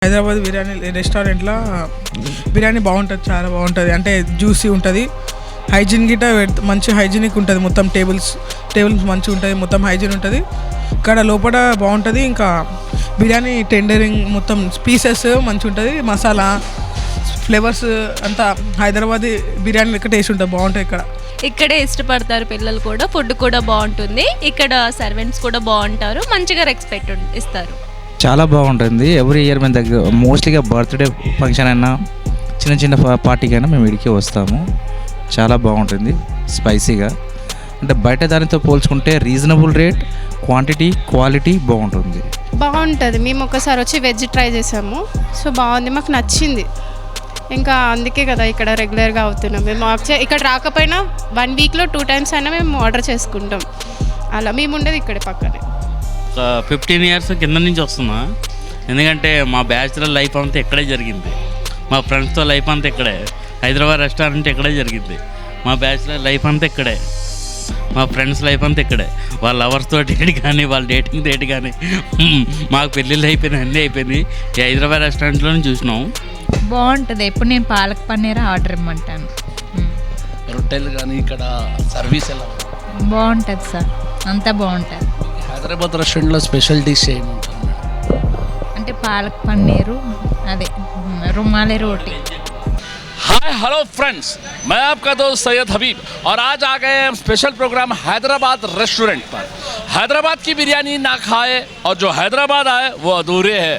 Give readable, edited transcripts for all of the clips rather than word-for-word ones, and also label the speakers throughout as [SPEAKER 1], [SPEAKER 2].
[SPEAKER 1] హైదరాబాద్ బిర్యానీ రెస్టారెంట్లో బిర్యానీ బాగుంటుంది, చాలా బాగుంటుంది. అంటే జ్యూసీ ఉంటుంది, హైజీన్ గిట్ట మంచి హైజీనిక్ ఉంటుంది. మొత్తం టేబుల్స్ మంచిగా ఉంటుంది, మొత్తం హైజీన్ ఉంటుంది. ఇక్కడ లోపల బాగుంటుంది. ఇంకా బిర్యానీ టెండరింగ్ మొత్తం పీసెస్ మంచిగా ఉంటుంది. మసాలా ఫ్లేవర్స్ అంతా హైదరాబాద్ బిర్యానీ లెక్క టేస్ట్ ఉంటుంది, బాగుంటుంది.
[SPEAKER 2] ఇక్కడే ఇష్టపడతారు పిల్లలు కూడా. ఫుడ్ కూడా బాగుంటుంది. ఇక్కడ సర్వెంట్స్ కూడా బాగుంటారు, మంచిగా రెస్పెక్ట్ ఇస్తారు.
[SPEAKER 3] చాలా బాగుంటుంది. ఎవ్రీ ఇయర్ మేము దగ్గర మోస్ట్లీగా బర్త్డే ఫంక్షన్ అయినా చిన్న పార్టీకైనా మేము ఇడికి వస్తాము. చాలా బాగుంటుంది, స్పైసీగా. అంటే బయట దానితో పోల్చుకుంటే రీజనబుల్ రేట్, క్వాలిటీ బాగుంటుంది.
[SPEAKER 4] మేము ఒకసారి వచ్చి వెజ్ ట్రై చేసాము. సో బాగుంది, మాకు నచ్చింది. ఇంకా అందుకే కదా ఇక్కడ రెగ్యులర్గా అవుతున్నాం. మేము ఇక్కడ రాకపోయినా 1 వీక్లో 2 టైమ్స్ అయినా మేము ఆర్డర్ చేసుకుంటాం. అలా మేము ఉండేది ఇక్కడే పక్కనే.
[SPEAKER 5] 15 ఇయర్స్ కింద నుంచి వస్తున్నా. ఎందుకంటే మా బ్యాచులర్ లైఫ్ అంతా ఇక్కడే జరిగింది. మా ఫ్రెండ్స్తో లైఫ్ అంతా ఇక్కడే. హైదరాబాద్ రెస్టారెంట్ ఇక్కడే జరిగింది. మా బ్యాచులర్ లైఫ్ అంతా ఇక్కడే. మా ఫ్రెండ్స్ లైఫ్ అంతా ఇక్కడే. వాళ్ళ లవర్స్తో డేట్ కానీ, వాళ్ళ డేటింగ్ డేట్ కానీ, మాకు పెళ్ళిళ్ళు అయిపోయినాయి, అన్నీ అయిపోయినాయి. ఈ హైదరాబాద్ రెస్టారెంట్లోనే చూసినాం.
[SPEAKER 6] బాగుంటుంది. ఎప్పుడు నేను పాలక్ పన్నీర్ ఆర్డర్ ఇమ్మంటాను.
[SPEAKER 7] రొట్టెలు కానీ ఇక్కడ సర్వీస్ ఎలా
[SPEAKER 6] బాగుంటుంది సార్, అంతా బాగుంటుంది.
[SPEAKER 7] హైదరాబాద్ రెస్టారెంట్లో స్పెషల్ డిష్ ఏముంటుంది?
[SPEAKER 6] అంటే పాలక్ పన్నీరు, అదే रुमाली रोटी.
[SPEAKER 7] हाय हेलो फ्रेंड्स, मैं आपका दोस्त सैयद हबीब और आज आ गए हम स्पेशल प्रोग्राम हैदराबाद रेस्टोरेंट पर। हैदराबाद की बिरयानी ना खाए और जो हैदराबाद आए वो अधूरे है।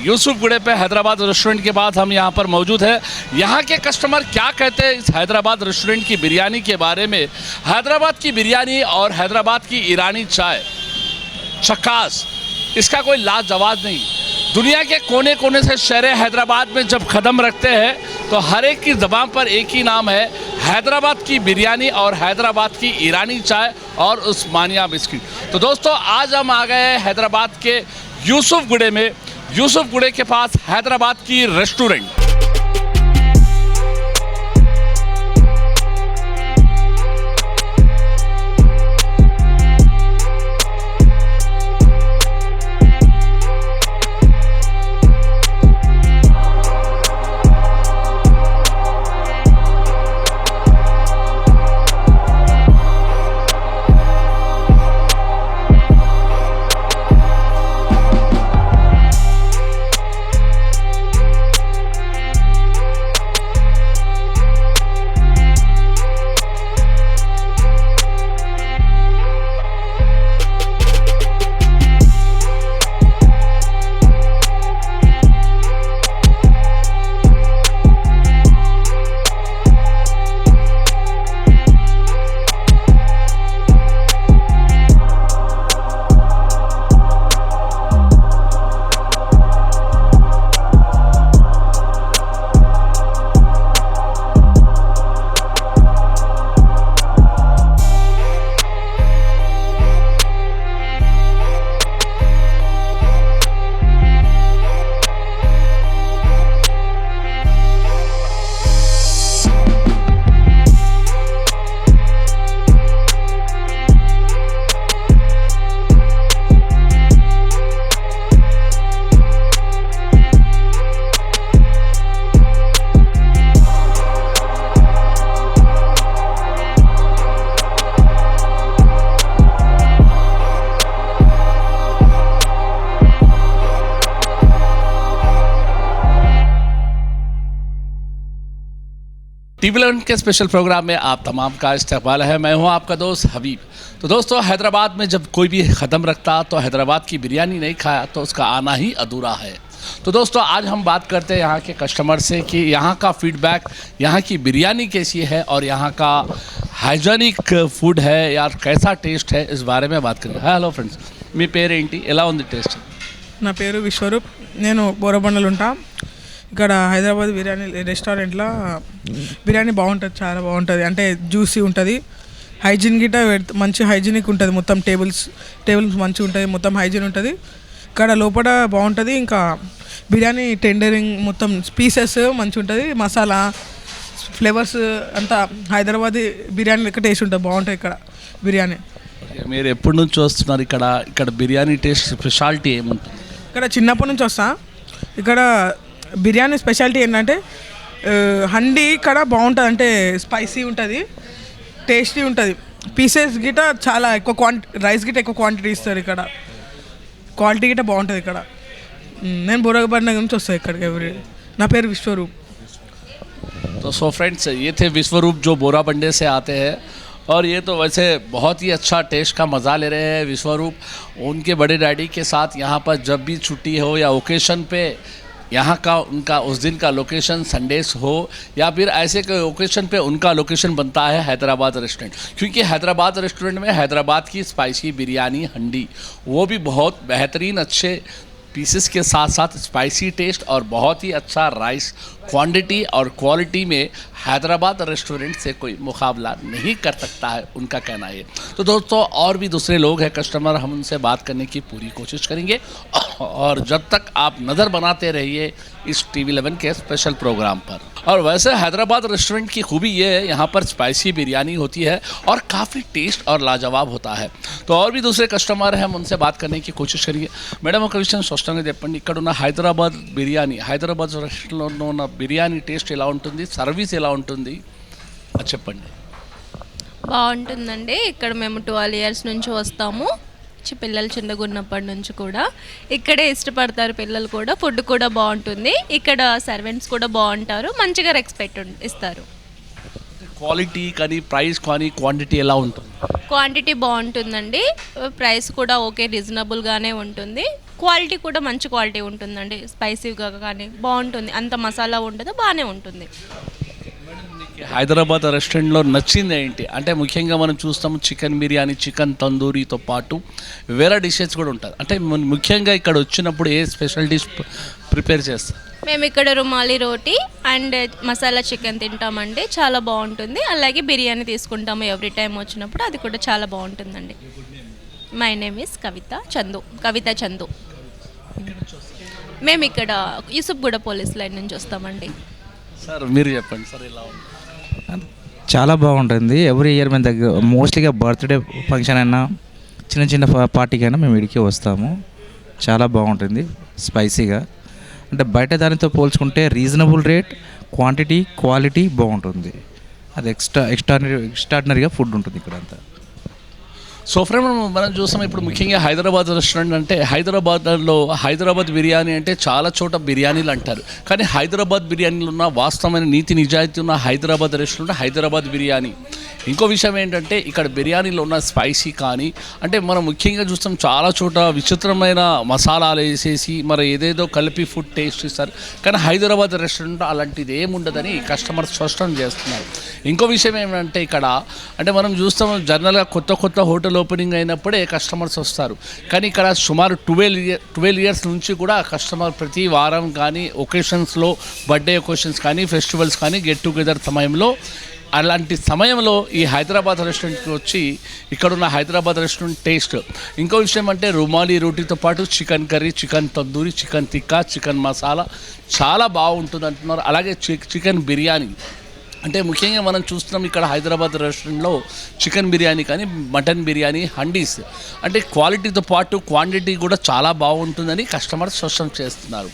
[SPEAKER 7] यूसुफगुड़े पे हैदराबाद रेस्टोरेंट के बाद हम यहाँ पर मौजूद है। यहाँ के कस्टमर क्या कहते हैं इस हैदराबाद रेस्टोरेंट की बिरयानी के बारे में। हैदराबाद की बिरयानी और हैदराबाद की ईरानी चाय झकास, इसका कोई लाजवाब नहीं। दुनिया के कोने कोने से शहर हैदराबाद में जब कदम रखते हैं तो हर एक की ज़बान पर एक ही नाम है, हैदराबाद की बिरयानी और हैदराबाद की ईरानी चाय और उस्मानिया बिस्किट। तो दोस्तों आज हम आ गए हैं हैदराबाद के यूसुफगुड़े में। यूसुफगुड़े के पास हैदराबाद की रेस्टोरेंट। टीवी11 के स्पेशल प्रोग्राम में आप तमाम का इस्तकबाल है। मैं हूं आपका दोस्त हबीब। तो दोस्तों हैदराबाद में जब कोई भी कदम रखता तो हैदराबाद की बिरयानी नहीं खाया तो उसका आना ही अधूरा है। तो दोस्तों आज हम बात करते हैं यहाँ के कस्टमर से कि यहाँ का फीडबैक, यहाँ की बिरयानी कैसी है और यहाँ का हाइजीनिक फूड है या कैसा टेस्ट है, इस बारे में बात करेंगे। हेलो फ्रेंड्स, మీ పేరేంటి, ఎలా ఉంది టేస్ట్?
[SPEAKER 1] నా పేరు విశ్వరూప్, నేను బోరబండలు ఉంటా. ఇక్కడ హైదరాబాద్ బిర్యానీ రెస్టారెంట్లో బిర్యానీ బాగుంటుంది, చాలా బాగుంటుంది. అంటే జ్యూసీ ఉంటుంది, హైజీన్ గిట్ట మంచి హైజీనిక్ ఉంటుంది. మొత్తం టేబుల్స్ మంచిగా ఉంటుంది, మొత్తం హైజీన్ ఉంటుంది. ఇక్కడ లోపల బాగుంటుంది. ఇంకా బిర్యానీ టెండరింగ్ మొత్తం పీసెస్ మంచిగా ఉంటుంది. మసాలా ఫ్లేవర్స్ అంతా హైదరాబాద్ బిర్యానీ లెక్క టేస్ట్ ఉంటుంది, బాగుంటుంది ఇక్కడ బిర్యానీ.
[SPEAKER 7] మీరు ఎప్పటి నుంచి వస్తున్నారు ఇక్కడ? బిర్యానీ టేస్ట్ స్పెషాలిటీ ఏముంటుంది?
[SPEAKER 1] ఇక్కడ చిన్నప్పటి నుంచి వస్తా. ఇక్కడ బిర్యానీ స్పెషాలిటీ ఏంటంటే హండీ ఇక్కడ బాగుంటుంది, అంటే స్పైసీ ఉంటుంది, టేస్టీ ఉంటుంది. పీసెస్ గిట చాలా ఎక్కువ రైస్ గిట ఎక్కువ క్వాంటిటీ ఇస్తారు ఇక్కడ. క్వాలిటీ గిట బాగుంటుంది ఇక్కడ. నేను బోరబండ నుంచి వస్తాను ఇక్కడికి నా పేరు విశ్వరూప్.
[SPEAKER 7] तो सो फ्रेंड्स, ये थे विश्वरूप जो बोराबंडे से आते हैं और ये तो वैसे बहुत ही अच्छा टेस्ट का मज़ा ले रहे हैं विश्वरूप. उनके बड़े डैडी के साथ यहाँ पर जब भी छुट्टी हो या ओकेशन पे यहाँ का उनका उस दिन का लोकेशन संडेस हो या फिर ऐसे कोई ओकेशन पे उनका लोकेशन बनता है हैदराबाद रेस्टोरेंट. क्योंकि हैदराबाद रेस्टोरेंट में हैदराबाद की स्पाइसी बिरयानी हंडी वो भी बहुत बेहतरीन अच्छे पीसेस के साथ साथ स्पाइसी टेस्ट और बहुत ही अच्छा राइस क्वांटिटी और क्वालिटी में हैदराबाद रेस्टोरेंट से कोई मुकाबला नहीं कर सकता है, उनका कहना है. तो दोस्तों और भी दूसरे लोग हैं कस्टमर, हम उनसे बात करने की पूरी कोशिश करेंगे. और जब तक आप नज़र बनाते रहिए इस TV11 के स्पेशल प्रोग्राम पर. और वैसे हैदराबाद रेस्टोरेंट की खूबी ये है यहाँ पर स्पाइसी बिरयानी होती है और काफ़ी टेस्ट और लाजवाब होता है. तो और भी दूसरे कस्टमर हैं, हम उनसे बात करने की कोशिश करेंगे. మేడం ఒక విషయం స్పష్టంగా చెప్పండి, ఇక్కడ ఉన్న హైదరాబాద్ రెస్టారెంట్లో ఉన్న బిర్యానీ టేస్ట్ ఎలా ఉంటుంది, సర్వీస్ ఎలా ఉంటుంది అది చెప్పండి.
[SPEAKER 2] బాగుంటుందండి. ఇక్కడ మేము 12 ఇయర్స్ నుంచి వస్తాము. పిల్లలు చిన్నగా ఉన్నప్పటి నుంచి కూడా ఇక్కడే ఇష్టపడతారు పిల్లలు కూడా. ఫుడ్ కూడా బాగుంటుంది. ఇక్కడ సర్వెంట్స్ కూడా బాగుంటారు, మంచిగా రెస్పెక్ట్ ఇస్తారు.
[SPEAKER 7] క్వాలిటీ కానీ ప్రైస్ కానీ క్వాంటిటీ ఎలా ఉంటుంది?
[SPEAKER 2] క్వాంటిటీ బాగుంటుందండి, ప్రైస్ కూడా ఓకే రీజనబుల్గానే ఉంటుంది. క్వాలిటీ కూడా మంచి క్వాలిటీ ఉంటుందండి, స్పైసీగా కానీ బాగుంటుంది, అంత మసాలా ఉండదు, బాగానే ఉంటుంది.
[SPEAKER 7] హైదరాబాద్ రెస్టారెంట్లో నచ్చింది ఏంటి అంటే ముఖ్యంగా మనం చూస్తాము చికెన్ బిర్యానీ, చికెన్ తందూరితో పాటు వేరే డిషెస్ కూడా ఉంటుంది. అంటే ముఖ్యంగా ఇక్కడ వచ్చినప్పుడు ఏ స్పెషల్ డిష్ ప్రిపేర్ చేస్తాం?
[SPEAKER 2] మేము ఇక్కడ రుమాలి రోటీ అండ్ మసాలా చికెన్ తింటామండి, చాలా బాగుంటుంది. అలాగే బిర్యానీ తీసుకుంటాము ఎవ్రీ టైం వచ్చినప్పుడు, అది కూడా చాలా బాగుంటుందండి. మై నేమ్ ఇస్ కవిత చందు. మేము ఇక్కడ యూసుఫ్గూడ పోలీస్ లైన్ నుంచి వస్తామండి.
[SPEAKER 7] సార్ మీరు చెప్పండి సార్ ఎలా ఉంది?
[SPEAKER 3] చాలా బాగుంటుంది. ఎవ్రీ ఇయర్ మేము దగ్గర మోస్ట్లీగా బర్త్డే ఫంక్షన్ అయినా చిన్న పార్టీకైనా మేము ఇడికి వస్తాము. చాలా బాగుంటుంది స్పైసీగా. అంటే బయట దానితో పోల్చుకుంటే రీజనబుల్ రేట్, క్వాంటిటీ, క్వాలిటీ బాగుంటుంది. అది ఎక్స్ట్రాడినరీగా ఫుడ్ ఉంటుంది ఇక్కడ అంతా.
[SPEAKER 7] సో ఫ్రెండ్ మనం చూస్తాం ఇప్పుడు ముఖ్యంగా హైదరాబాద్ రెస్టారెంట్ అంటే హైదరాబాద్ బిర్యానీ అంటే చాలా చోట బిర్యానీలు అంటారు, కానీ హైదరాబాద్ బిర్యానీలో ఉన్న వాస్తవమైన నీతి నిజాయితీ ఉన్న హైదరాబాద్ రెస్టారెంట్ హైదరాబాద్ బిర్యానీ. ఇంకో విషయం ఏంటంటే ఇక్కడ బిర్యానీలో ఉన్న స్పైసీ కానీ అంటే మనం ముఖ్యంగా చూస్తాం చాలా చోట విచిత్రమైన మసాలాలు వేసేసి మరి ఏదేదో కలిపి ఫుడ్ టేస్ట్ ఇస్తారు, కానీ హైదరాబాద్ రెస్టారెంట్ అలాంటిది ఏముండదని కస్టమర్ స్పష్టం చేస్తున్నారు. ఇంకో విషయం ఏమంటే ఇక్కడ అంటే మనం చూస్తాం జనరల్గా కొత్త హోటల్ ఓపెనింగ్ అయినప్పుడే కస్టమర్స్ వస్తారు, కానీ ఇక్కడ సుమారు 12 ఇయర్స్ నుంచి కూడా కస్టమర్ ప్రతి వారం కానీ ఒకేషన్స్లో బర్త్డే ఒకేషన్స్ కానీ ఫెస్టివల్స్ కానీ గెట్ టుగెదర్ సమయంలో అలాంటి సమయంలో ఈ హైదరాబాద్ రెస్టారెంట్కి వచ్చి ఇక్కడున్న హైదరాబాద్ రెస్టారెంట్ టేస్ట్. ఇంకో విషయం అంటే రుమాలి రోటీతో పాటు chicken curry, chicken tandoori, chicken tikka, chicken masala చాలా బాగుంటుంది అంటున్నారు. అలాగే చికెన్ బిర్యానీ అంటే ముఖ్యంగా మనం చూస్తున్నాం ఇక్కడ హైదరాబాద్ రెస్టారెంట్లో చికెన్ బిర్యానీ కానీ మటన్ బిర్యానీ హండీస్ అంటే క్వాలిటీతో పాటు క్వాంటిటీ కూడా చాలా బాగుంటుందని కస్టమర్స్ స్పష్టం చేస్తున్నారు.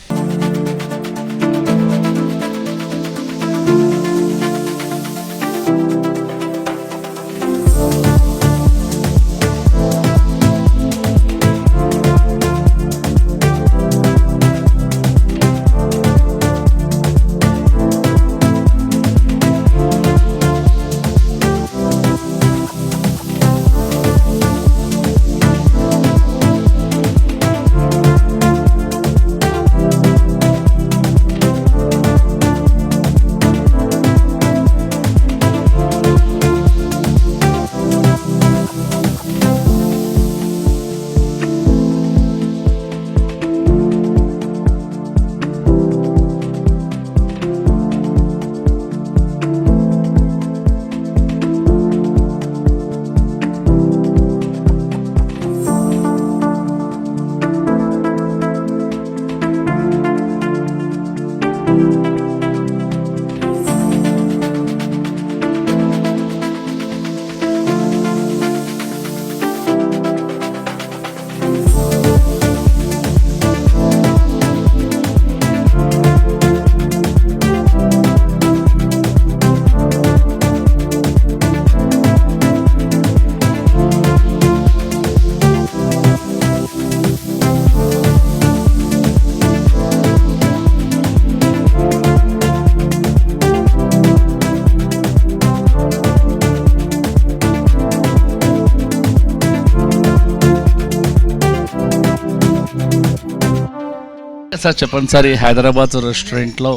[SPEAKER 7] సార్ చెప్పండి సార్, ఈ హైదరాబాద్ రెస్టారెంట్లో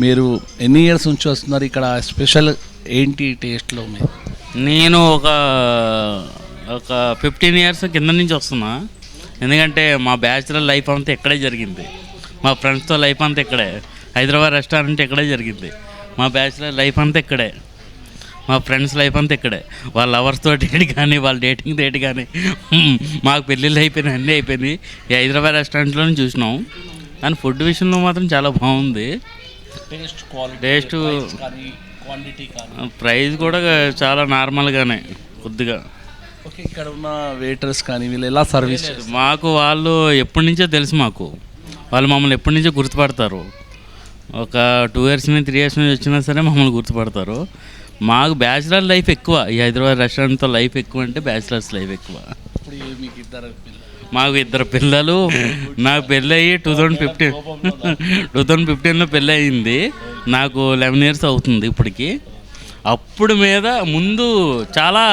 [SPEAKER 7] మీరు ఎన్ని ఇయర్స్ నుంచి వస్తున్నారు? ఇక్కడ స్పెషల్ ఏంటి టేస్ట్లో మీరు?
[SPEAKER 5] నేను ఒక 15 ఇయర్స్ కింద నుంచి వస్తున్నా. ఎందుకంటే మా బ్యాచులర్ లైఫ్ అంతా ఇక్కడే జరిగింది. మా ఫ్రెండ్స్తో లైఫ్ అంతా ఇక్కడే. హైదరాబాద్ రెస్టారెంట్ ఇక్కడే జరిగింది. మా బ్యాచులర్ లైఫ్ అంతా ఇక్కడే. మా ఫ్రెండ్స్ లైఫ్ అంతా ఇక్కడే. వాళ్ళ లవర్స్తో డేట్ కానీ, వాళ్ళ డేటింగ్ డేట్ కానీ, మాకు పెళ్ళిళ్ళు అయిపోయినాయి, అన్నీ అయిపోయినాయి ఈ హైదరాబాద్ రెస్టారెంట్లోనే చూసినాం. కానీ ఫుడ్ విషయంలో మాత్రం చాలా బాగుంది. టేస్ట్ ప్రైస్ కూడా చాలా నార్మల్గానే కొద్దిగా.
[SPEAKER 7] ఓకే, ఇక్కడ ఉన్న వెయిటర్స్ కానీ వీళ్ళు ఎలా సర్వీస్?
[SPEAKER 5] మాకు వాళ్ళు ఎప్పటి నుంచో తెలుసు. వాళ్ళు మమ్మల్ని ఎప్పటి నుంచో గుర్తుపడతారు. ఒక 2 ఇయర్స్ నుంచి 3 ఇయర్స్ నుంచి వచ్చినా సరే మమ్మల్ని గుర్తుపడతారు. మాకు బ్యాచిలర్ లైఫ్ ఎక్కువ. ఈ హైదరాబాద్ రెస్టారెంట్తో లైఫ్ ఎక్కువ అంటే బ్యాచిలర్స్ లైఫ్ ఎక్కువ. మాకు 2 పిల్లలు. నాకు పెళ్ళి అయ్యి 2015లో పెళ్ళి అయ్యింది. నాకు 11 ఇయర్స్ అవుతుంది ఇప్పటికి. అప్పుడు మీద ముందు చాలా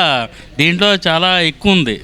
[SPEAKER 5] దీంట్లో చాలా ఎక్కువ ఉంది.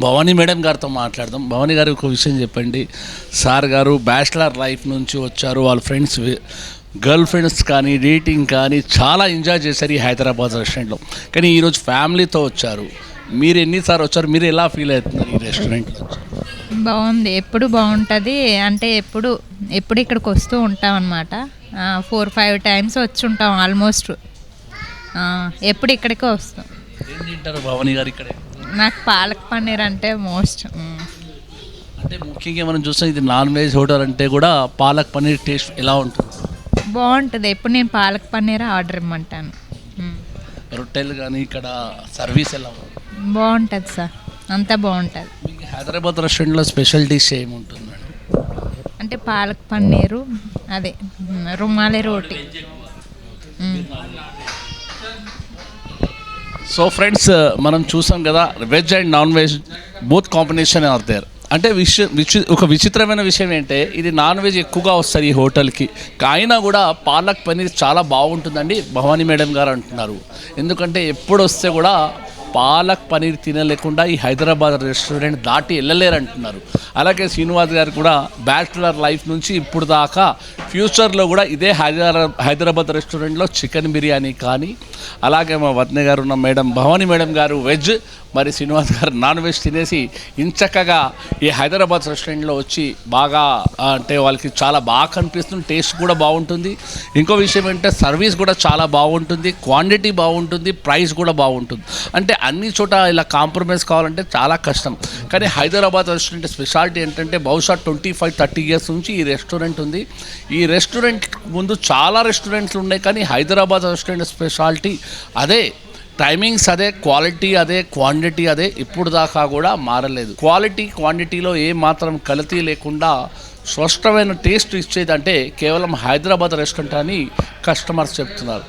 [SPEAKER 7] భవానీ మేడం గారితో మాట్లాడదాం. భవానీ గారు ఒక విషయం చెప్పండి. సార్ గారు బ్యాచిలర్ లైఫ్ నుంచి వచ్చారు. వాళ్ళ ఫ్రెండ్స్, గర్ల్ ఫ్రెండ్స్ కానీ, డేటింగ్ కానీ చాలా ఎంజాయ్ చేశారు ఈ హైదరాబాద్ రెస్టారెంట్లో. కానీ ఈరోజు ఫ్యామిలీతో వచ్చారు. మీరు ఎన్నిసార్లు వచ్చారు? మీరు ఎలా ఫీల్ అవుతున్నారు ఈ రెస్టారెంట్లో?
[SPEAKER 6] బాగుంది, ఎప్పుడు బాగుంటుంది. అంటే ఎప్పుడు ఇక్కడికి వస్తూ ఉంటాం అనమాట. 4-5 టైమ్స్ వచ్చి ఉంటాం ఆల్మోస్ట్. ఎప్పుడు ఇక్కడికే వస్తాం.
[SPEAKER 7] ఏం తింటారు భవానీ గారు ఇక్కడే?
[SPEAKER 6] నాకు పాలక్ పన్నీర్ అంటే మోస్ట్.
[SPEAKER 7] అంటే ముఖ్యంగా మనం చూస్తాం ఇది నాన్ వెజ్ హోటల్ అంటే కూడా పాలక్ పన్నీర్ టేస్ట్ ఎలా ఉంటుంది?
[SPEAKER 6] బాగుంటుంది. ఎప్పుడు నేను పాలక్ పన్నీర్ ఆర్డర్ ఇమ్మంటాను.
[SPEAKER 7] రొట్టెలు కానీ ఇక్కడ సర్వీస్ ఎలా ఉంటుంది?
[SPEAKER 6] బాగుంటుంది సార్, అంతా బాగుంటుంది.
[SPEAKER 7] మీకు హైదరాబాద్ రెస్టారెంట్లో స్పెషల్ డిష్ ఏముంటుంది మేడం?
[SPEAKER 6] అంటే పాలక్ పన్నీరు, అదే రుమాలి రోటీ.
[SPEAKER 7] సో ఫ్రెండ్స్, మనం చూసాం కదా veg and non veg both combination are there. అంటే ఒక విచిత్రమైన విషయం ఏంటంటే ఇది నాన్ వెజ్ ఎక్కువగా వస్తుంది ఈ హోటల్కి. అయినా కూడా పాలక్ పన్నీర్ చాలా బాగుంటుందండి భవానీ మేడం గారు అంటున్నారు. ఎందుకంటే ఎప్పుడు వస్తే కూడా పాలక్ పన్నీర్ తినలేకుండా ఈ హైదరాబాద్ రెస్టారెంట్ దాటి వెళ్ళలేరు అంటున్నారు. అలాగే శ్రీనివాస్ గారు కూడా బ్యాచులర్ లైఫ్ నుంచి ఇప్పుడు దాకా ఫ్యూచర్లో కూడా ఇదే హైదరాబాద్ రెస్టారెంట్లో చికెన్ బిర్యానీ కానీ, అలాగే మా వదిన గారు ఉన్న మేడం భవానీ మేడం గారు వెజ్, మరి శ్రీనివాస్ గారు నాన్ వెజ్ తినేసి ఇంచక్కగా ఈ హైదరాబాద్ రెస్టారెంట్లో వచ్చి బాగా అంటే వాళ్ళకి చాలా బాగా కనిపిస్తుంది. టేస్ట్ కూడా బాగుంటుంది. ఇంకో విషయం ఏంటంటే సర్వీస్ కూడా చాలా బాగుంటుంది, క్వాంటిటీ బాగుంటుంది, ప్రైస్ కూడా బాగుంటుంది. అంటే అన్ని చోట ఇలా కాంప్రమైజ్ కావాలంటే చాలా కష్టం. కానీ హైదరాబాద్ రెస్టారెంట్ స్పెషాలిటీ ఏంటంటే బహుశా 25-30 ఇయర్స్ నుంచి ఈ రెస్టారెంట్ ఉంది. ఈ రెస్టారెంట్ ముందు చాలా రెస్టారెంట్లు ఉన్నాయి, కానీ హైదరాబాద్ రెస్టారెంట్ స్పెషాలిటీ అదే. టైమింగ్స్ అదే, క్వాలిటీ అదే, క్వాంటిటీ అదే, ఇప్పుడు దాకా కూడా మారలేదు. క్వాలిటీ క్వాంటిటీలో ఏ మాత్రం కల్తీ లేకుండా స్పష్టమైన టేస్ట్ ఇచ్చేదంటే కేవలం హైదరాబాద్ రెస్టారెంట్ అని కస్టమర్స్ చెప్తున్నారు.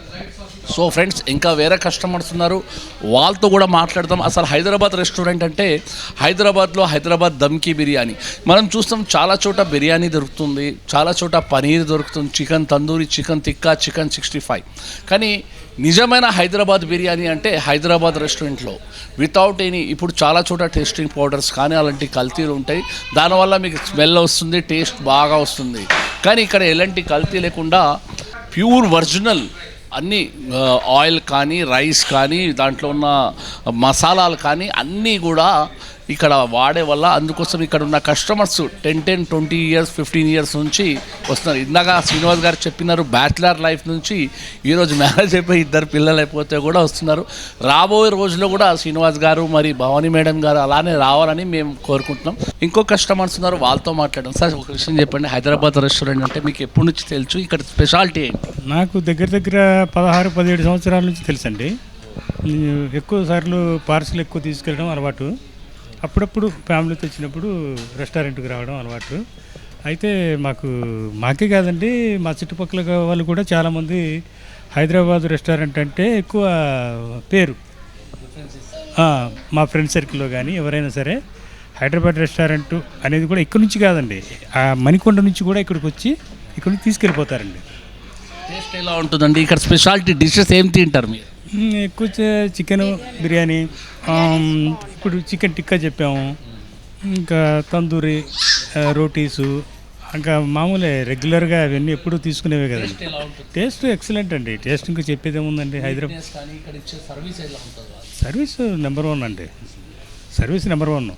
[SPEAKER 7] సో ఫ్రెండ్స్, ఇంకా వేరే కస్టమర్స్ ఉన్నారు, వాళ్ళతో కూడా మాట్లాడతాం. అసలు హైదరాబాద్ రెస్టారెంట్ అంటే హైదరాబాద్లో హైదరాబాద్ దమ్కి బిర్యానీ మనం చూస్తాం. చాలా చోట బిర్యానీ దొరుకుతుంది, చాలా చోట పనీర్ దొరుకుతుంది, chicken tandoori, chicken tikka, chicken 65. కానీ నిజమైన హైదరాబాద్ బిర్యానీ అంటే హైదరాబాద్ రెస్టారెంట్లో వితౌట్ ఎనీ, ఇప్పుడు చాలా చోట టేస్టింగ్ పౌడర్స్ కానీ అలాంటి కల్తీలు ఉంటాయి, దానివల్ల మీకు స్మెల్ వస్తుంది, టేస్ట్ బాగా వస్తుంది. కానీ ఇక్కడ ఎలాంటి కల్తీ లేకుండా ప్యూర్ ఒరిజినల్ అన్నీ, ఆయిల్ కానీ, రైస్ కానీ, దాంట్లో ఉన్న మసాలాలు కానీ అన్నీ కూడా ఇక్కడ వాడే వల్ల, అందుకోసం ఇక్కడ ఉన్న కస్టమర్స్ 10-20 ఇయర్స్ 15 ఇయర్స్ నుంచి వస్తున్నారు. ఇందాక శ్రీనివాస్ గారు చెప్పినారు, బ్యాచిలర్ లైఫ్ నుంచి ఈరోజు మ్యారేజ్ అయిపోయి 2 పిల్లలు అయిపోతే కూడా వస్తున్నారు. రాబోయే రోజుల్లో కూడా శ్రీనివాస్ గారు మరి భవానీ మేడం గారు అలానే రావాలని మేము కోరుకుంటున్నాం. ఇంకో కస్టమర్స్ ఉన్నారు, వాళ్ళతో మాట్లాడడం. సార్, ఒక విషయం చెప్పండి, హైదరాబాద్ రెస్టారెంట్ అంటే మీకు ఎప్పటి నుంచి తెలుసు, ఇక్కడ స్పెషాలిటీ ఏంటి?
[SPEAKER 8] నాకు దగ్గర 16-17 సంవత్సరాల నుంచి తెలుసండి. ఎక్కువ సార్లు పార్సిల్ ఎక్కువ తీసుకెళ్ళడం అలవాటు. అప్పుడప్పుడు ఫ్యామిలీతో వచ్చినప్పుడు రెస్టారెంట్కి రావడం అలవాటు. అయితే మాకే కాదండి, మా చుట్టుపక్కల వాళ్ళు కూడా చాలామంది హైదరాబాద్ రెస్టారెంట్ అంటే ఎక్కువ పేరు. మా ఫ్రెండ్ సర్కిల్లో కానీ ఎవరైనా సరే హైదరాబాద్ రెస్టారెంట్ అనేది కూడా ఇక్కడి నుంచి కాదండి, ఆ మణికొండ నుంచి కూడా ఇక్కడికి వచ్చి ఇక్కడ నుంచి తీసుకెళ్ళిపోతారండి.
[SPEAKER 7] టేస్ట్ ఎలా ఉంటుందండి? ఇక్కడ స్పెషాలిటీ డిషెస్ ఏం తింటారు మీరు?
[SPEAKER 8] ఎక్కువ చికెన్ బిర్యానీ, ఇప్పుడు చికెన్ టిక్కా చెప్పాము, ఇంకా తందూరి, రోటీసు, ఇంకా మామూలే రెగ్యులర్గా అవన్నీ ఎప్పుడూ తీసుకునేవే కదండి. టేస్ట్ ఎక్సలెంట్ అండి. టేస్ట్ ఇంకా చెప్పేది ఏముందండి, హైదరాబాద్ సర్వీస్ నెంబర్ 1 అండి. Service number 1.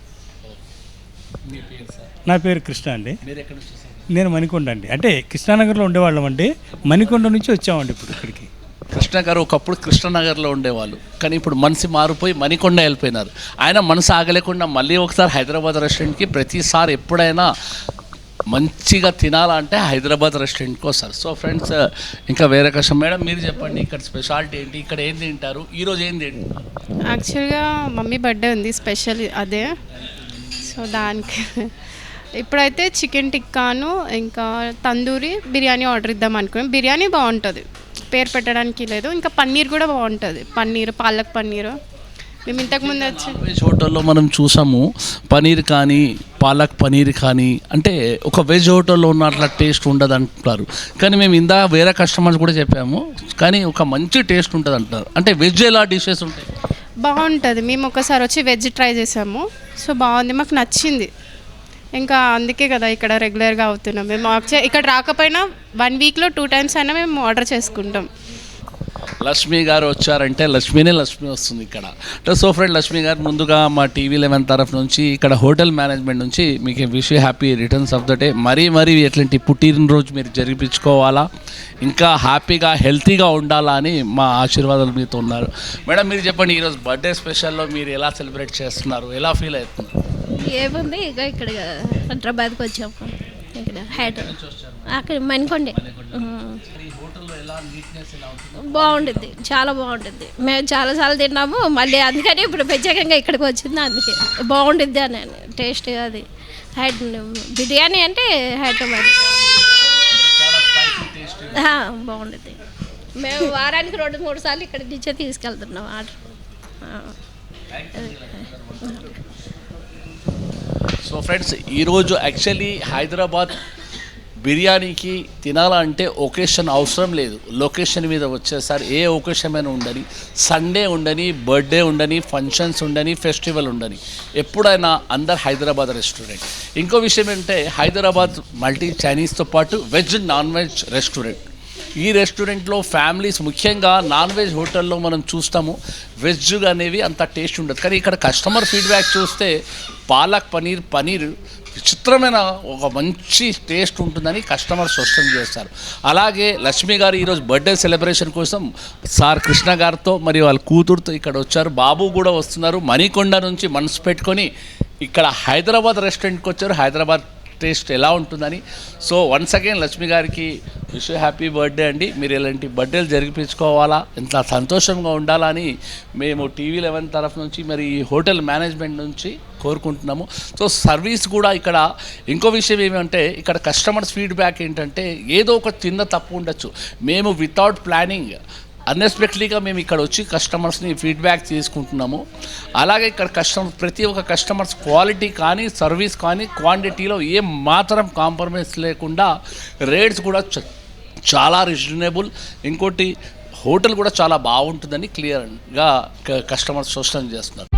[SPEAKER 8] నా పేరు కృష్ణ అండి. నేను మణికొండ అండి. అంటే కృష్ణానగర్లో ఉండేవాళ్ళం అండి, మణికొండ నుంచి వచ్చామండి ఇప్పుడు ఇక్కడికి.
[SPEAKER 7] కృష్ణ గారు ఒకప్పుడు కృష్ణనగర్లో ఉండేవాళ్ళు, కానీ ఇప్పుడు మనసు మారిపోయి మణికొండ వెళ్ళిపోయినారు. ఆయన మనసు ఆగలేకుండా మళ్ళీ ఒకసారి హైదరాబాద్ రెస్టారెంట్కి ప్రతిసారి ఎప్పుడైనా మంచిగా తినాలంటే హైదరాబాద్ రెస్టారెంట్కి వస్తారు. సో ఫ్రెండ్స్, ఇంకా వేరే కష్టం. మేడం, మీరు చెప్పండి, ఇక్కడ స్పెషాలిటీ ఏంటి, ఇక్కడ ఏం తింటారు, ఈరోజు ఏం తింటారు?
[SPEAKER 4] యాక్చువల్గా మమ్మీ బర్త్డే ఉంది, స్పెషల్ అదే. సో దానికి ఇప్పుడైతే చికెన్ టిక్కాను ఇంకా తందూరి బిర్యానీ ఆర్డర్ ఇద్దాం అనుకున్నాం. బిర్యానీ బాగుంటుంది, పేరు పెట్టడానికి లేదు. ఇంకా పన్నీర్ కూడా బాగుంటుంది, పన్నీర్, పాలక్ పన్నీరు. మేము ఇంతకుముందు వచ్చి
[SPEAKER 7] వెజ్ హోటల్లో మనం చూసాము, పనీర్ కానీ, పాలక్ పనీర్ కానీ, అంటే ఒక వెజ్ హోటల్లో ఉన్న అట్లా టేస్ట్ ఉండదు అంటున్నారు. కానీ మేము వేరే కస్టమర్స్ కూడా చెప్పాము, కానీ ఒక మంచి టేస్ట్ ఉంటుంది అంటున్నారు. అంటే వెజ్ ఎలా డిషెస్ ఉంటాయి?
[SPEAKER 4] బాగుంటుంది. మేము ఒకసారి వచ్చి వెజ్ ట్రై చేసాము, సో బాగుంది, మాకు నచ్చింది. ఇంకా అందుకే కదా ఇక్కడ రెగ్యులర్గా అవుతున్నాం. మేము ఇక్కడ రాకపోయినా 1 వీక్లో 2 టైమ్స్ అయినా మేము ఆర్డర్ చేసుకుంటాం.
[SPEAKER 7] లక్ష్మి గారు వచ్చారంటే లక్ష్మి వస్తుంది ఇక్కడ. సో ఫ్రెండ్, లక్ష్మి గారు ముందుగా మా టీవీ 11 తరఫు నుంచి, ఇక్కడ హోటల్ మేనేజ్మెంట్ నుంచి మీకు wish happy returns of the day. మరీ ఎట్లాంటి పుట్టినరోజు మీరు జరిపించుకోవాలా, ఇంకా హ్యాపీగా హెల్తీగా ఉండాలా అని మా ఆశీర్వాదాలు మీతో ఉన్నారు. మేడం, మీరు చెప్పండి, ఈరోజు బర్త్డే స్పెషల్లో మీరు ఎలా సెలబ్రేట్ చేస్తున్నారు, ఎలా ఫీల్ అవుతున్నారు?
[SPEAKER 9] ఏముంది, ఇక ఇక్కడ హైదరాబాద్కి వచ్చాము, ఇక్కడ అక్కడ మణికొండే. బాగుంటుంది, చాలా బాగుంటుంది. మేము చాలాసార్లు తిన్నాము, మళ్ళీ అందుకని ఇప్పుడు ప్రత్యేకంగా ఇక్కడికి వచ్చింది, అందుకే బాగుంటుంది అని టేస్ట్. అది బిర్యానీ అంటే హైదరాబాద్ బాగుంటుంది. మేము వారానికి 2-3 సార్లు ఇక్కడి నుంచే తీసుకెళ్తున్నాం ఆర్డర్.
[SPEAKER 7] సో ఫ్రెండ్స్, ఈరోజు యాక్చువల్లీ హైదరాబాద్ బిర్యానీకి తినాలంటే ఒకేషన్ అవసరం లేదు, లొకేషన్ మీద వచ్చేసారి. ఏ ఒకేషన్ అయినా ఉండని, సండే ఉండని, బర్త్డే ఉండని, ఫంక్షన్స్ ఉండని, ఫెస్టివల్ ఉండని, ఎప్పుడైనా అందరు హైదరాబాద్ రెస్టారెంట్. ఇంకో విషయం ఏంటంటే హైదరాబాద్ మల్టీ చైనీస్తో పాటు వెజ్, నాన్ వెజ్ రెస్టారెంట్. ఈ రెస్టారెంట్లో ఫ్యామిలీస్, ముఖ్యంగా నాన్ వెజ్ హోటల్లో మనం చూస్తాము, వెజ్ అనేవి అంత టేస్ట్ ఉండదు. కానీ ఇక్కడ కస్టమర్ ఫీడ్బ్యాక్ చూస్తే పాలక్ పనీర్ విచిత్రమైన ఒక మంచి టేస్ట్ ఉంటుందని కస్టమర్స్ స్పష్టం చేస్తారు. అలాగే లక్ష్మి గారు ఈరోజు బర్త్డే సెలబ్రేషన్ కోసం సార్ కృష్ణ గారితో మరియు వాళ్ళ కూతురుతో ఇక్కడ వచ్చారు. బాబు కూడా వస్తున్నారు, మణికొండ నుంచి మనసు పెట్టుకొని ఇక్కడ హైదరాబాద్ రెస్టారెంట్కి వచ్చారు, హైదరాబాద్ టేస్ట్ ఎలా ఉంటుందని. సో వన్స్ అగైన్ లక్ష్మి గారికి విష్ హ్యాపీ బర్త్డే అండి. మీరు ఇలాంటి బర్త్డేలు జరిపించుకోవాలా, ఎంత సంతోషంగా ఉండాలని మేము టీవీ 11 తరఫు నుంచి మరి హోటల్ మేనేజ్మెంట్ నుంచి కోరుకుంటున్నాము. సో సర్వీస్ కూడా ఇక్కడ ఇంకో విషయం ఏమంటే ఇక్కడ కస్టమర్స్ ఫీడ్బ్యాక్ ఏంటంటే ఏదో ఒక చిన్న తప్పు ఉండొచ్చు, మేము వితౌట్ ప్లానింగ్ అన్ఎక్స్పెక్టెడ్లీగా మేము ఇక్కడ వచ్చి కస్టమర్స్ని ఫీడ్బ్యాక్ తీసుకుంటున్నాము. అలాగే ఇక్కడ ప్రతి ఒక్క కస్టమర్స్ క్వాలిటీ కానీ సర్వీస్ కానీ క్వాంటిటీలో ఏ మాత్రం కాంప్రమైజ్ లేకుండా రేట్స్ కూడా చాలా రీజనబుల్. ఇంకోటి హోటల్ కూడా చాలా బాగుంటుందని క్లియర్గా కస్టమర్స్ సూచన చేస్తున్నారు.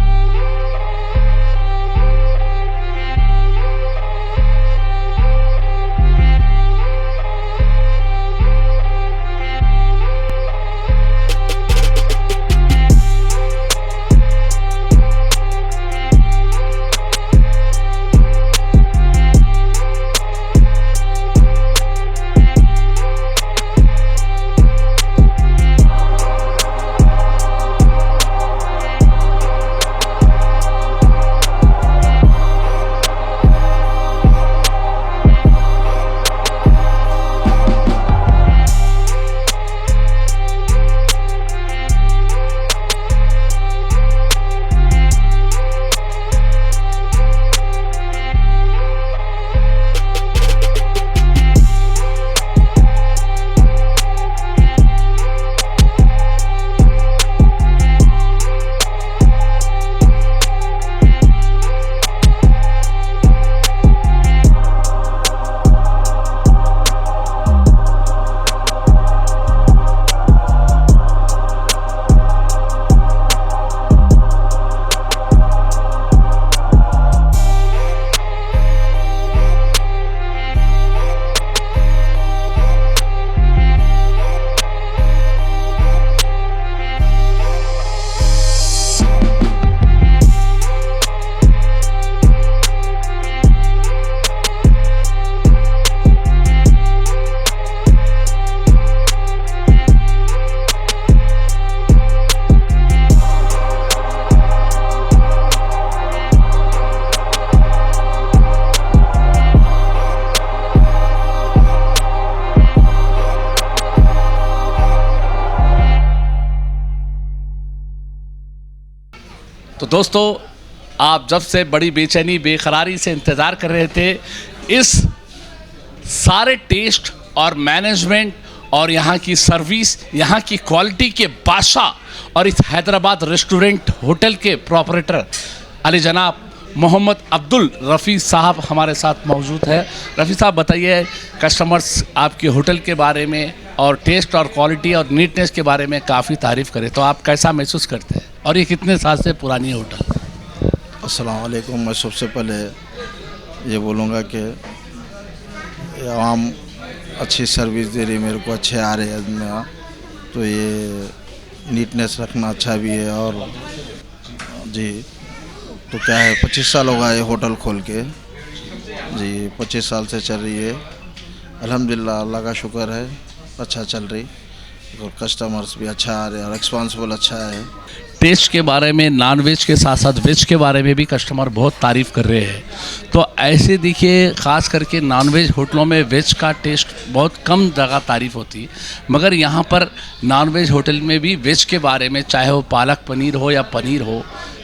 [SPEAKER 7] तो दोस्तों, आप जब से बड़ी बेचैनी बेकरारी से इंतज़ार कर रहे थे, इस सारे टेस्ट और मैनेजमेंट और यहाँ की सर्विस, यहाँ की क्वालिटी के बादशाह और इस हैदराबाद रेस्टोरेंट होटल के प्रॉपरेटर अली जनाब मोहम्मद अब्दुल रफ़ी साहब हमारे साथ मौजूद है। रफ़ी साहब, बताइए कस्टमर्स आपके होटल के बारे में और टेस्ट और क्वालिटी और नीटनेस के बारे में काफ़ी तारीफ़ करें तो आप कैसा महसूस करते हैं, और ये कितने साल से पुरानी होटल?
[SPEAKER 10] अस्सलाम वालेकुम। मैं सबसे पहले ये बोलूँगा कि आवाम अच्छी सर्विस दे रही, मेरे को अच्छे आ रहे हैं में, तो ये नीटनेस रखना अच्छा भी है। और जी, तो क्या है, 25 साल हो गए होटल खोल के जी, 25 साल से चल रही है। अल्हम्दुलिल्लाह, अल्लाह का शुक्र है, अच्छा चल रही, और कस्टमर्स भी अच्छा आ रहे हैं और रिस्पॉन्सिबल अच्छा है।
[SPEAKER 7] टेस्ट के बारे में, नॉन वेज के साथ साथ वेज के बारे में भी कस्टमर बहुत तारीफ़ कर रहे हैं। तो ऐसे देखिए, ख़ास करके नॉन वेज होटलों में वेज का टेस्ट बहुत कम जगह तारीफ़ होती है, मगर यहाँ पर नॉन वेज होटल में भी वेज के बारे में, चाहे वो पालक पनीर हो या पनीर हो,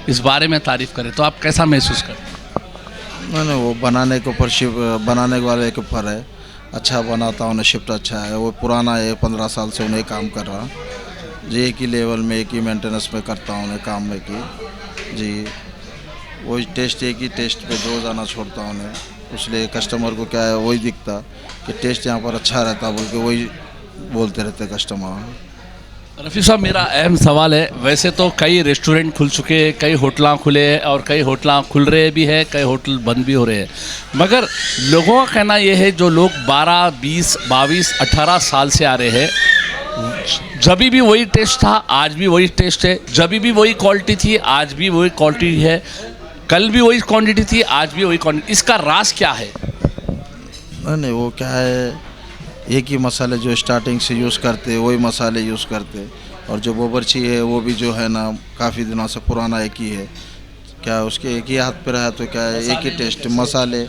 [SPEAKER 7] इस बारे में तारीफ़ करें तो आप कैसा महसूस करते हैं?
[SPEAKER 10] नहीं, वो बनाने के ऊपर बनाने वाले के ऊपर है। अच्छा बनाता हूँ, शिफ्ट अच्छा है, वो पुराना है, 15 साल से उन्हें काम कर रहा जी, एक ही लेवल में, एक ही मेंटेनेंस में करता हूँ उन्हें काम में की जी। वही टेस्ट, एक ही टेस्ट पे रोज़ाना छोड़ता हूँ उन्हें, इसलिए कस्टमर को क्या है वही दिखता कि टेस्ट यहाँ पर अच्छा रहता बोल के वही बोलते रहते कस्टमर।
[SPEAKER 7] रफ़ी साहब, मेरा अहम सवाल है, वैसे तो कई रेस्टोरेंट खुल चुके हैं, कई होटल खुले हैं और कई होटल खुल रहे भी हैं, कई होटल बंद भी हो रहे हैं, मगर लोगों का कहना ये है, जो लोग 12, 20, 22, 18 साल से आ रहे हैं, जब भी वही टेस्ट था, आज भी वही टेस्ट है, जब भी वही क्वालिटी थी, आज भी वही क्वालिटी है, कल भी वही क्वांटिटी थी, आज भी वही क्वांटिटी, इसका राज क्या है?
[SPEAKER 10] नहीं, वो क्या है, एक ही मसाले जो स्टार्टिंग से यूज़ करते वही मसाले यूज़ करते, और जो बावर्ची है वो भी जो है ना काफ़ी दिनों से पुराना एक ही है। क्या उसके एक ही हाथ पे रहा तो क्या है, एक ही टेस्ट, मसाले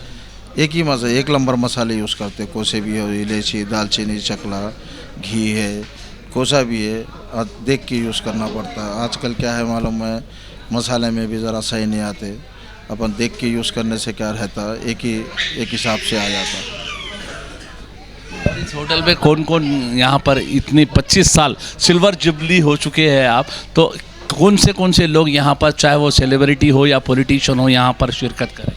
[SPEAKER 10] एक ही मसाले, एक नंबर मसाले यूज़ करते, कोसे भी हो, इलायची, दालचीनी, चकला, घी है, कोसा भी है, देख के यूज़ करना पड़ता है। आजकल क्या है मालूम है, मसाले में भी ज़रा सही नहीं आते, अपन देख के यूज़ करने से क्या रहता, एक हिसाब से आ जाता।
[SPEAKER 7] इस होटल पे कौन कौन यहाँ पर इतनी 25 साल सिल्वर जुबली हो चुके हैं आप, तो कौन से लोग यहाँ पर, चाहे वो सेलिब्रिटी हो या पॉलिटिशियन हो, यहाँ पर शिरकत करें?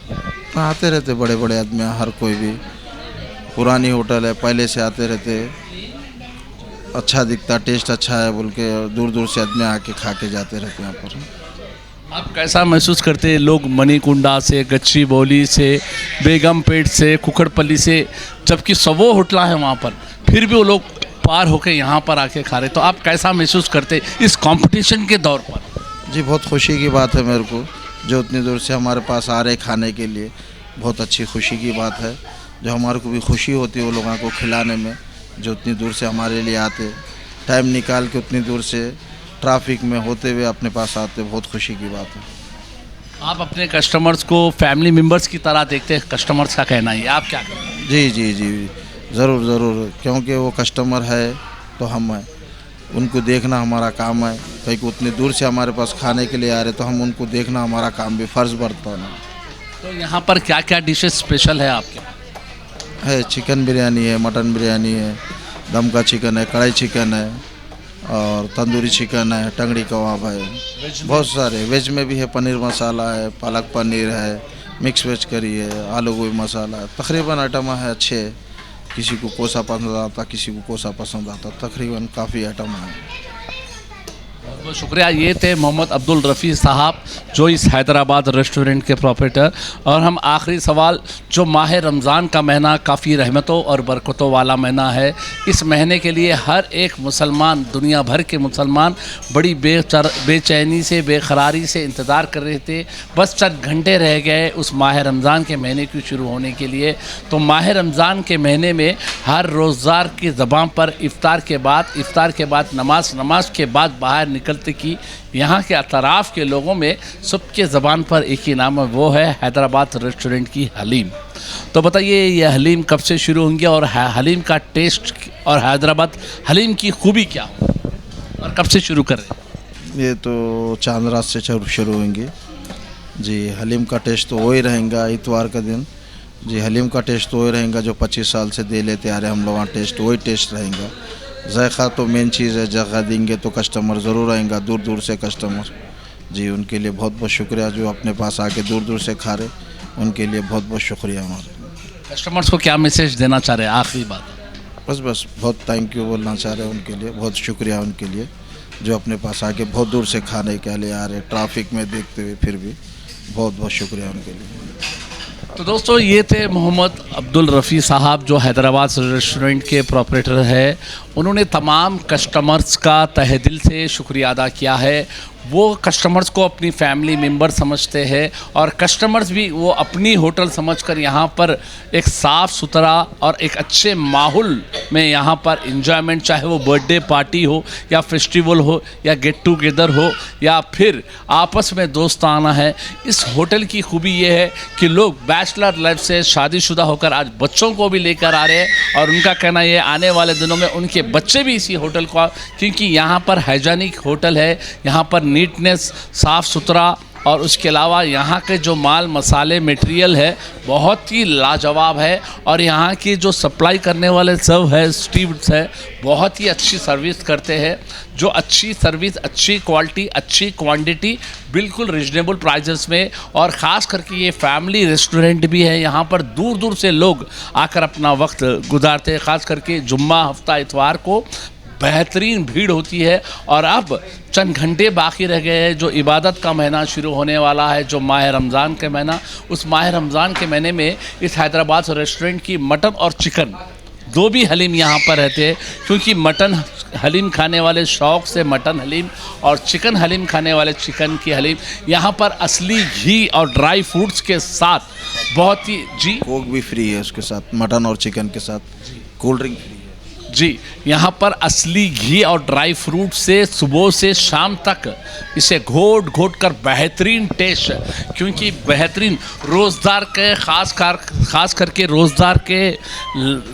[SPEAKER 10] आते रहते बड़े बड़े आदमी, हर कोई भी। पुरानी होटल है, पहले से आते रहते, अच्छा दिखता, टेस्ट अच्छा है बोल के दूर दूर से आदमी आके खा के जाते रहते यहाँ पर।
[SPEAKER 7] आप कैसा महसूस करते हैं, लोग मणिकुंडा से, गच्चीबौली से, बेगमपेट से, कुकड़पल्ली से, जबकि सबो होटल है वहाँ पर, फिर भी वो लोग पार होके यहाँ पर आके खा रहे, तो आप कैसा महसूस करते हैं इस कंपटीशन के दौर पर?
[SPEAKER 10] जी बहुत खुशी की बात है मेरे को, जो उतनी दूर से हमारे पास आ रहे खाने के लिए, बहुत अच्छी खुशी की बात है। जो हमारे को भी खुशी होती है वो लोगों को खिलाने में, जो उतनी दूर से हमारे लिए आते, टाइम निकाल के उतनी दूर से ट्रैफिक में होते हुए अपने पास आते, बहुत खुशी की बात है।
[SPEAKER 7] आप अपने कस्टमर्स को फैमिली मेम्बर्स की तरह देखते हैं, कस्टमर्स का कहना है, आप क्या कहते हैं?
[SPEAKER 10] जी जी जी ज़रूर ज़रूर, क्योंकि वो कस्टमर है तो हम हैं, उनको देखना हमारा काम है। कहीं को उतनी दूर से हमारे पास खाने के लिए आ रहे तो हम उनको देखना हमारा काम भी, फ़र्ज़ बनता है।
[SPEAKER 7] तो यहाँ पर क्या क्या डिशेस स्पेशल है आपके?
[SPEAKER 10] है चिकन बिरयानी है, मटन बिरयानी है, दम का चिकन है, कढ़ाई चिकन है, और तंदूरी चिकन है, टंगड़ी कबाब है, बहुत सारे। वेज में भी है, पनीर मसाला है, पालक पनीर है, मिक्स वेज करी है, आलू गोभी मसाला है, तकरीबन आइटम है अच्छे। किसी को कोसा पसंद आता, किसी को कोसा पसंद आता, तकरीबन काफ़ी आइटम है।
[SPEAKER 7] बहुत शुक्रिया। ये थे मोहम्मद अब्दुल रफ़ी साहब, जो इस हैदराबाद रेस्टोरेंट के प्रोप्राइटर। और हम आखिरी सवाल, जो माह रमज़ान का महीना काफ़ी रहमतों और बरकतों वाला महीना है, इस महीने के लिए हर एक मुसलमान, दुनिया भर के मुसलमान बड़ी बेचैनी से, बेकरारी से इंतज़ार कर रहे थे। बस चंद घंटे रह गए उस माह रमज़ान के महीने की शुरू होने के लिए। तो माह रमज़ान के महीने में हर रोज़ार की ज़बान पर इफ़्तार के बाद नमाज के बाद बाहर निकलते कि यहाँ के अतराफ़ के लोगों में सबके ज़बान पर एक ही नाम है, वो है हैदराबाद रेस्टोरेंट की हलीम। तो बताइए ये हलीम कब से शुरू होंगे और हलीम का टेस्ट और हैदराबाद हलीम की खूबी क्या हो और कब से शुरू कर रहे हैं?
[SPEAKER 10] ये तो चांद रात से शुरू होंगे जी। हलीम का टेस्ट तो वही रहेगा इतवार का दिन जी। हलीम का टेस्ट तो वही रहेगा जो 25 साल से दे लेते आ रहे हम लोग, टेस्ट वही टेस्ट रहेगा। जायका तो मेन चीज़ है, जगह देंगे तो कस्टमर ज़रूर आएगा, दूर दूर से कस्टमर जी। उनके लिए बहुत बहुत शुक्रिया, जो अपने पास आके दूर दूर से खा रहे, उनके लिए बहुत बहुत शुक्रिया। हमारे
[SPEAKER 7] कस्टमर्स को क्या मैसेज देना चाह रहे हैं आखिरी बात?
[SPEAKER 10] बस बहुत थैंक यू बोलना चाह रहे हैं उनके लिए, बहुत शुक्रिया उनके लिए, जो अपने पास आके बहुत दूर से खाने के लिए आ रहे, ट्रैफिक में देखते हुए, फिर भी बहुत बहुत शुक्रिया उनके लिए।
[SPEAKER 7] तो दोस्तों ये थे मोहम्मद अब्दुल रफ़ी साहब, जो हैदराबाद रेस्टोरेंट के प्रोप्राइटर है। उन्होंने तमाम कस्टमर्स का तहे दिल से शुक्रिया अदा किया है। वो कस्टमर्स को अपनी फैमिली मेम्बर समझते हैं और कस्टमर्स भी वो अपनी होटल समझकर यहाँ पर एक साफ़ सुथरा और एक अच्छे माहौल में यहाँ पर इंजॉयमेंट, चाहे वो बर्थडे पार्टी हो या फेस्टिवल हो या गेट टुगेदर हो या फिर आपस में दोस्ताना है। इस होटल की खूबी ये है कि लोग बैचलर लाइफ से शादीशुदा होकर आज बच्चों को भी लेकर आ रहे हैं और उनका कहना ये आने वाले दिनों में उनके बच्चे भी इसी होटल को, क्योंकि यहाँ पर हाइजीनिक होटल है, यहाँ पर नीटनेस, साफ़ सुथरा, और उसके अलावा यहाँ के जो माल मसाले मटेरियल है बहुत ही लाजवाब है। और यहाँ की जो सप्लाई करने वाले सब है, स्टीव्स है, बहुत ही अच्छी सर्विस करते हैं। जो अच्छी सर्विस, अच्छी क्वालिटी, अच्छी क्वांटिटी, बिल्कुल रिजनेबल प्राइजेस में। और ख़ास करके ये फैमिली रेस्टोरेंट भी है, यहाँ पर दूर दूर से लोग आकर अपना वक्त गुजारते हैं। ख़ास करके जुम्मा, हफ्ता, इतवार को बेहतरीन भीड़ होती है। और अब चंद घंटे बाकी रह गए हैं, जो इबादत का महीना शुरू होने वाला है, जो माह रमज़ान के महीना। उस माह रमज़ान के महीने में इस हैदराबाद रेस्टोरेंट की मटन और चिकन दो भी हलीम यहाँ पर रहते हैं, क्योंकि मटन हलीम खाने वाले शौक़ से मटन हलीम और चिकन हलीम खाने वाले चिकन की हलीम। यहाँ पर असली घी और ड्राई फ्रूट्स के साथ बहुत ही जी,
[SPEAKER 10] कोक भी फ्री है उसके साथ, मटन और चिकन के साथ कोल्ड ड्रिंक फ्री है
[SPEAKER 7] जी। यहाँ पर असली घी और ड्राई फ्रूट से सुबह से शाम तक इसे घोट घोट कर बेहतरीन टेस्ट, क्योंकि बेहतरीन रोज़दार के ख़ास करके रोज़दार के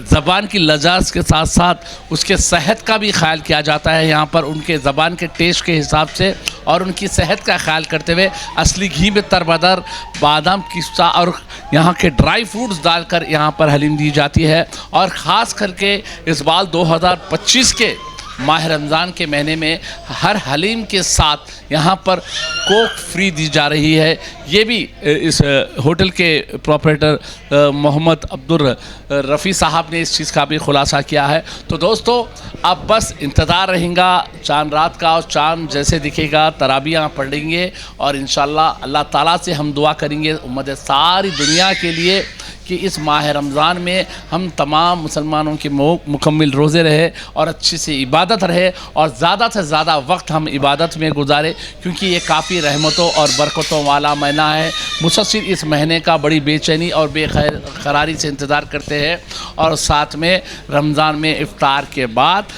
[SPEAKER 7] ज़बान की लजाज के साथ साथ उसके सेहत का भी ख्याल किया जाता है यहाँ पर, उनके ज़बान के टेस्ट के हिसाब से और उनकी सेहत का ख्याल करते हुए असली घी में तरबदर बादाम किस्ता और यहाँ के ड्राई फ्रूट्स डालकर यहाँ पर हलीम दी जाती है। और ख़ास करके इस बार 2025 के माह रमज़ान के महीने में हर हलीम के साथ यहाँ पर कोक फ्री दी जा रही है। ये भी इस होटल के प्रोपराइटर मोहम्मद अब्दुल रफ़ी साहब ने इस चीज़ का भी खुलासा किया है। तो दोस्तों अब बस इंतज़ार रहेगा चांद रात का, और चांद जैसे दिखेगा तराबियाँ पढ़ेंगे और इंशाल्लाह अल्लाह ताला से हम दुआ करेंगे उम्मत सारी दुनिया के लिए कि इस माह रमज़ान में हम तमाम मुसलमानों के मुकम्मल रोज़े रहे और अच्छी से इबादत रहे और ज़्यादा से ज़्यादा वक्त हम इबादत में गुजारे, क्योंकि ये काफ़ी रहमतों और बरकतों वाला महीना है। मुसलसिल इस महीने का बड़ी बेचैनी और बेकरारी से इंतज़ार करते हैं। और साथ में रमज़ान में इफ्तार के बाद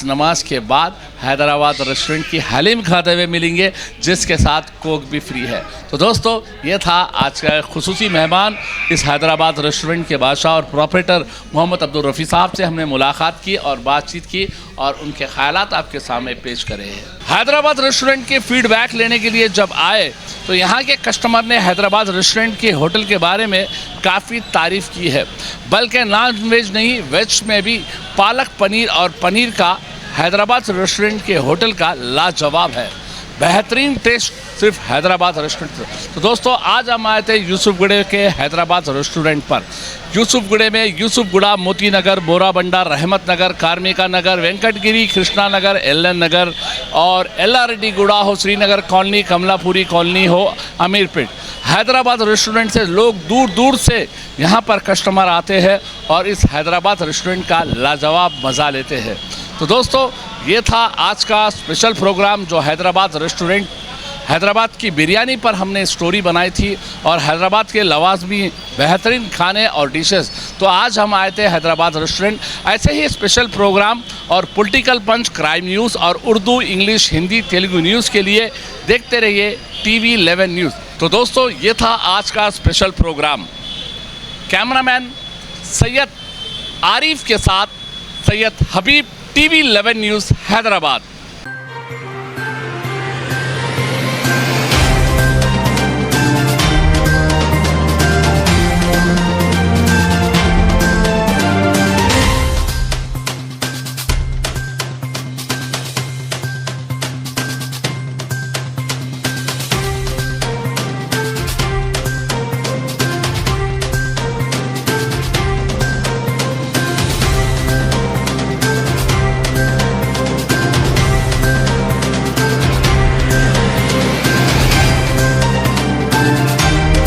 [SPEAKER 7] नमाज के बाद हैदराबाद रेस्टोरेंट की हलीम खाते हुए मिलेंगे, जिसके साथ कोक भी फ्री है। तो दोस्तों ये था आज का खुसूसी मेहमान इस हैदराबाद रेस्टोरेंट के बादशाह और प्रोपराइटर मोहम्मद अब्दुल रफ़ी साहब से हमने मुलाकात की और बातचीत की और उनके ख़यालात आपके सामने पेश करे हैं। हैदराबाद रेस्टोरेंट के फीडबैक लेने के लिए जब आए तो यहाँ के कस्टमर ने हैदराबाद रेस्टोरेंट के होटल के बारे में काफ़ी तारीफ़ की है, बल्कि नॉन वेज नहीं वेज में भी पालक पनीर और पनीर का हैदराबाद रेस्टोरेंट के होटल का लाजवाब है। बेहतरीन टेस्ट सिर्फ हैदराबाद रेस्टोरेंट पर। तो दोस्तों आज हम आए थे यूसुफगुड़े के हैदराबाद रेस्टोरेंट पर। यूसुफगुड़े में यूसुफगुड़ा, मोती नगर, बोराबंडा, रहमत नगर, कार्मिका नगर, वेंकटगिरी, कृष्णा नगर, एलन नगर और एलआरडी गुड़ा हो, श्रीनगर कॉलोनी, कमलापुरी कॉलोनी हो, अमीरपेट। हैदराबाद रेस्टोरेंट से लोग दूर दूर से यहाँ पर कस्टमर आते हैं और इस हैदराबाद रेस्टोरेंट का लाजवाब मज़ा लेते हैं। तो दोस्तों ये था आज का स्पेशल प्रोग्राम जो हैदराबाद रेस्टोरेंट, हैदराबाद की बिरयानी पर हमने स्टोरी बनाई थी और हैदराबाद के लवाजमी बेहतरीन खाने और डिशेस। तो आज हम आए थे हैदराबाद रेस्टोरेंट। ऐसे ही स्पेशल प्रोग्राम और पॉलिटिकल पंच, क्राइम न्यूज़ और उर्दू, इंग्लिश, हिंदी, तेलुगु न्यूज़ के लिए देखते रहिए TV 11 न्यूज़। तो दोस्तों ये था आज का special programme. Cameraman Syed Arif के साथ सैयद हबीब, TV 11 न्यूज़ हैदराबाद।